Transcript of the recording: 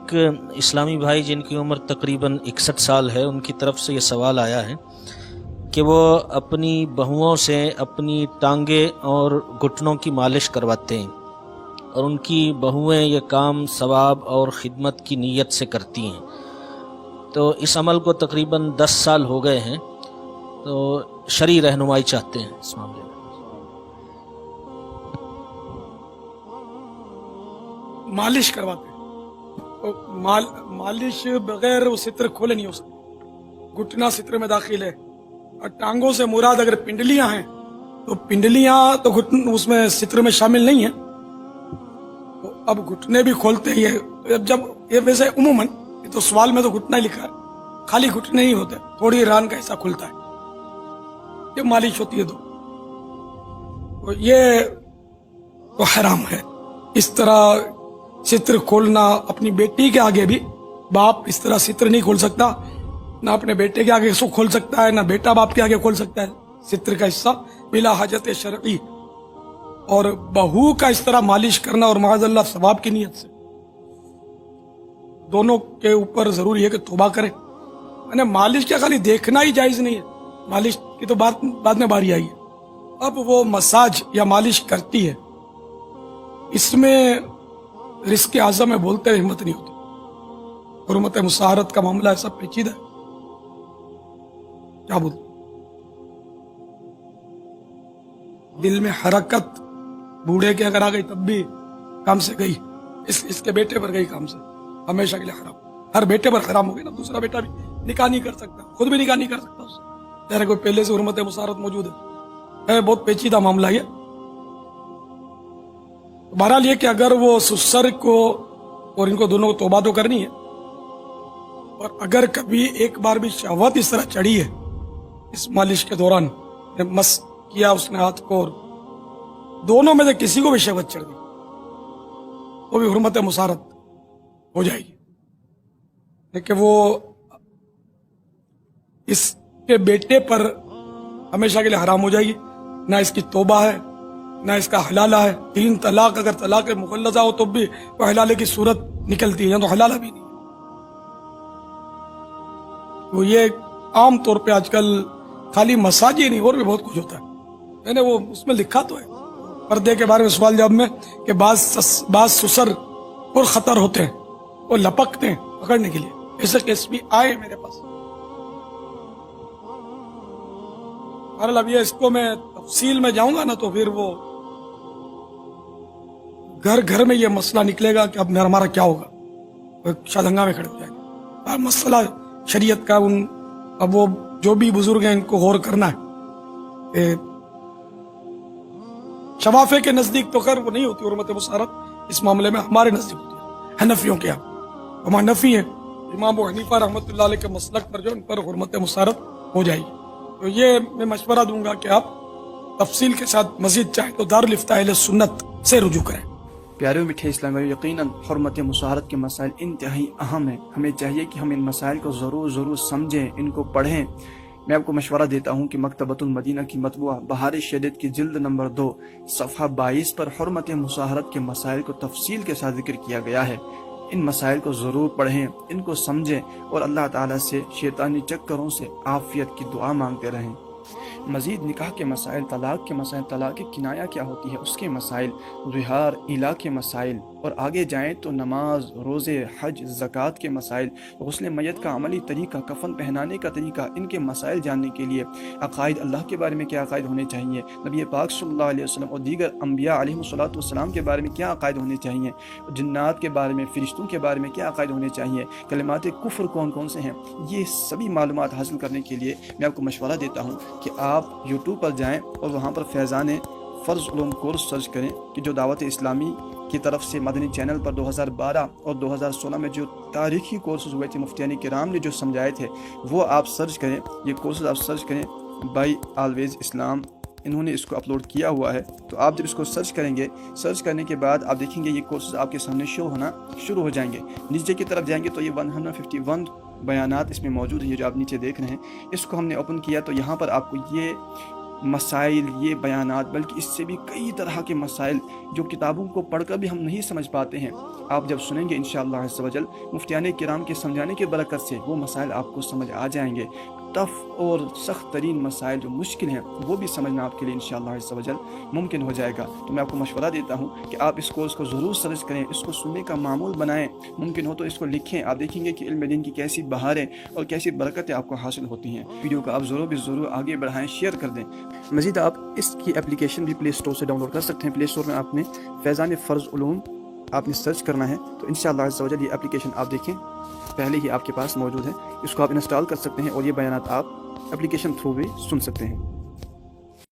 ایک اسلامی بھائی جن کی عمر تقریباً 61 سال ہے، ان کی طرف سے یہ سوال آیا ہے کہ وہ اپنی بہوؤں سے اپنی ٹانگیں اور گھٹنوں کی مالش کرواتے ہیں، اور ان کی بہویں یہ کام ثواب اور خدمت کی نیت سے کرتی ہیں۔ تو اس عمل کو تقریباً 10 سال ہو گئے ہیں، تو شرعی رہنمائی چاہتے ہیں اس معاملے میں۔ مالش کرواتے ہیں تو مالش بغیر وہ ستر کھولے نہیں ہو سکتی، گھٹنا ستر میں داخل ہے، اور ٹانگوں سے مراد اگر پنڈلیاں ہیں تو پنڈلیاں تو گھٹن اس میں ستر میں شامل نہیں ہیں، تو اب گھٹنے بھی کھولتے ہی ہے۔ جب یہ ویسے عموماً یہ تو سوال میں تو گھٹنا ہی لکھا ہے، خالی گھٹنے نہیں ہوتے، تھوڑی ران کا حصہ کھلتا ہے، یہ مالش ہوتی ہے تو یہ تو حرام ہے۔ اس طرح ستر کھولنا، اپنی بیٹی کے آگے بھی باپ اس طرح ستر نہیں کھول سکتا، نہ اپنے بیٹے کے آگے سو کھول سکتا ہے، نہ بیٹا باپ کے آگے کھول سکتا ہے ستر کا حصہ بلا حاجت شرعی۔ اور بہو کا اس طرح مالش کرنا اور معاذ اللہ ثواب کی نیت سے، دونوں کے اوپر ضروری ہے کہ توبہ کرے۔ یعنی مالش کیا خالی دیکھنا ہی جائز نہیں ہے، مالش کی تو بعد میں باری آئی ہے۔ اب وہ مساج یا مالش کرتی ہے، اس میں رزق اعظم میں بولتے ہوئے ہمت نہیں ہوتی، حرمت مساہرت کا معاملہ ہے، سب پیچیدہ ہے، کیا بولتے دل میں حرکت بوڑھے کے اگر آ گئی تب بھی کام سے گئی، اس کے بیٹے پر گئی کام سے، ہمیشہ کے لیے حرام، ہر بیٹے پر حرام ہو گئی نا، دوسرا بیٹا بھی نکاح نہیں کر سکتا، خود بھی نکاح نہیں کر سکتا اس سے، تیرے کوئی پہلے سے حرمت مساہرت موجود ہے، بہت پیچیدہ معاملہ یہ۔ بہرحال یہ کہ اگر وہ سسر کو اور ان کو دونوں کو توبہ تو کرنی ہے، اور اگر کبھی ایک بار بھی شہوت اس طرح چڑھی ہے اس مالش کے دوران، مس کیا اس نے ہاتھ کو، اور دونوں میں سے کسی کو بھی شہوت چڑھ گئی تو بھی حرمت مساہرت ہو جائے گی، لیکن وہ اس کے بیٹے پر ہمیشہ کے لیے حرام ہو جائے گی، نہ اس کی توبہ ہے نہ اس کا حلالہ ہے۔ 3 طلاق اگر طلاق مغلظہ ہو تو بھی وہ حلالے کی صورت نکلتی ہے، یا تو حلالہ بھی نہیں۔ وہ یہ عام طور پہ آج کل خالی مساج ہی نہیں، اور بھی بہت کچھ ہوتا ہے، یعنی وہ اس میں لکھا تو ہے پردے کے بارے میں سوال جواب میں کہ بعض سسر اور خطر ہوتے ہیں، وہ لپکتے ہیں پکڑنے کے لیے، ایسے کیس بھی آئے میرے پاس۔ بہرحال اب یہ اس کو میں تفصیل میں جاؤں گا نا تو پھر وہ گھر میں یہ مسئلہ نکلے گا کہ اب ہمارا کیا ہوگا، شاید ہنگامے کھڑے ہو جائیں گے۔ مسئلہ شریعت کا اب وہ جو بھی بزرگ ہیں ان کو غور کرنا ہے کہ شفافے کے نزدیک تو خیر وہ نہیں ہوتی حرمت مساہرت، اس معاملے میں ہمارے نزدیک ہوتی ہے حنفیوں کے یہاں، ہم حنفی ہیں، امام ابو حنیفہ رحمۃ اللہ علیہ کے مسلک پر جو ان پر حرمت مساہرت ہو جائے گی۔ تو یہ میں مشورہ دوں گا کہ آپ تفصیل کے ساتھ مزید چاہیں تو دارالفتاء اہل سنت سے رجوع کریں۔ پیارے میٹھے اسلام، یقیناً حرمت مساہرت کے مسائل انتہائی اہم ہیں، ہمیں چاہیے کہ ہم ان مسائل کو ضرور سمجھیں، ان کو پڑھیں۔ میں آپ کو مشورہ دیتا ہوں کہ مکتبۃ المدینہ کی مطبوعہ بہار شدید کی جلد نمبر 2 صفحہ 22 پر حرمت مساہرت کے مسائل کو تفصیل کے ساتھ ذکر کیا گیا ہے۔ ان مسائل کو ضرور پڑھیں، ان کو سمجھیں، اور اللہ تعالیٰ سے شیطانی چکروں سے عافیت کی دعا مانگتے رہیں۔ مزید نکاح کے مسائل، طلاق کے مسائل، طلاق کنایہ کیا ہوتی ہے اس کے مسائل، ظہار الا کے مسائل، اور آگے جائیں تو نماز، روزے، حج، زکوٰۃ کے مسائل، غسل میت کا عملی طریقہ، کفن پہنانے کا طریقہ، ان کے مسائل جاننے کے لیے عقائد، اللہ کے بارے میں کیا عقائد ہونے چاہیے، نبی پاک صلی اللہ علیہ وسلم اور دیگر انبیاء علیہ الصلوۃ والسلام کے بارے میں کیا عقائد ہونے چاہیے، جنات کے بارے میں، فرشتوں کے بارے میں کیا عقائد ہونے چاہیے، کلمات کفر کون کون سے ہیں، یہ سبھی معلومات حاصل کرنے کے لیے میں آپ کو مشورہ دیتا ہوں کہ آپ یوٹیوب پر جائیں اور وہاں پر فیضان فرض علوم کورس سرچ کریں، کہ جو دعوت اسلامی کی طرف سے مدنی چینل پر 2012 اور 2016 میں جو تاریخی کورسز ہوئے تھے، مفتیان کرام نے جو سمجھائے تھے، وہ آپ سرچ کریں، یہ کورسز آپ سرچ کریں، بائی آلویز اسلام، انہوں نے اس کو اپلوڈ کیا ہوا ہے۔ تو آپ جب اس کو سرچ کریں گے، سرچ کرنے کے بعد آپ دیکھیں گے یہ کورسز آپ کے سامنے شو ہونا شروع ہو جائیں گے۔ نیچے کی طرف جائیں گے تو یہ 151 بیانات اس میں موجود ہیں، یہ جو آپ نیچے دیکھ رہے ہیں، اس کو ہم نے اوپن کیا تو یہاں پر آپ کو یہ مسائل، یہ بیانات، بلکہ اس سے بھی کئی طرح کے مسائل جو کتابوں کو پڑھ کر بھی ہم نہیں سمجھ پاتے ہیں، آپ جب سنیں گے انشاءاللہ عز و جل مفتیان کرام کے سمجھانے کی برکت سے وہ مسائل آپ کو سمجھ آ جائیں گے۔ ٹف اور سخت ترین مسائل جو مشکل ہیں وہ بھی سمجھنا آپ کے لیے انشاءاللہ عز و جل ممکن ہو جائے گا۔ تو میں آپ کو مشورہ دیتا ہوں کہ آپ اس کورس کو ضرور سرچ کریں، اس کو سننے کا معمول بنائیں، ممکن ہو تو اس کو لکھیں۔ آپ دیکھیں گے کہ علم دین کی کیسی بہاریں اور کیسی برکتیں آپ کو حاصل ہوتی ہیں۔ ویڈیو کو آپ ضرور آگے بڑھائیں، شیئر کر دیں۔ مزید آپ اس کی اپلیکیشن بھی پلے اسٹور سے ڈاؤن لوڈ کر سکتے ہیں۔ پلے اسٹور میں آپ نے فیضان فرض علوم آپ نے سرچ کرنا ہے، تو انشاءاللہ عز و جل یہ اپلیکیشن آپ دیکھیں پہلے ہی آپ کے پاس موجود ہے، اس کو آپ انسٹال کر سکتے ہیں اور یہ بیانات آپ اپلیکیشن تھرو بھی سن سکتے ہیں۔